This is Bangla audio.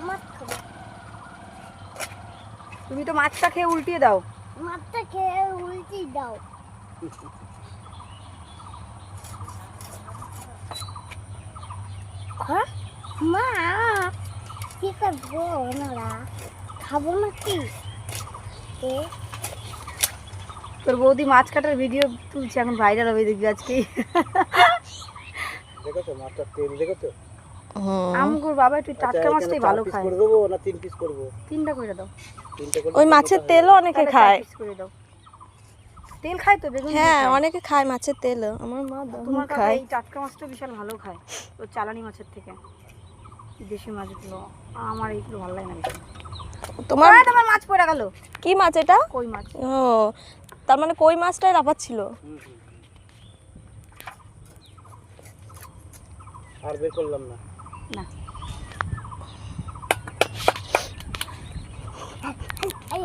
মাছ খাবো। তুমি তো মাছটা খেয়ে উল্টিয়ে দাও। মাছটা খেয়ে উল্টি দাও। হ্যাঁ মা কি করবো ওনারা খাবো নাকি? তোর বৌদি মাছ কাটার ভিডিও তুলছে, এখন ভাইরাল হবে দেখবি আজকে। দেখেছো মাছটার তেল দেখেছো? আমগুর বাবা একটু টাটকা মাছটাই ভালো খায়। করে দেবো না 3 পিস করবো? 3টা করে দাও। 3টা করে ওই মাছের তেলও অনেকে তাহলে খায়। 4 piece করে দাও। তেল খায় তো বেগুন দিয়ে হ্যাঁ খায়। অনেকে খায় মাছের তেলও, আমার মা তোমার কাকা খায়। এই টাটকা মাছটা বিশাল ভালো খায়, তো চালানি মাছের থেকে দেশি মাছগুলো। আমার এইগুলো ভালো লাগে না বেশি। তোমার তোমার মাছ পড়ে গেল। কি মাছ এটা? কই মাছ। ও তার মানে কই মাছটাই লাফাচ্ছিল। আর বের করলাম না। না এই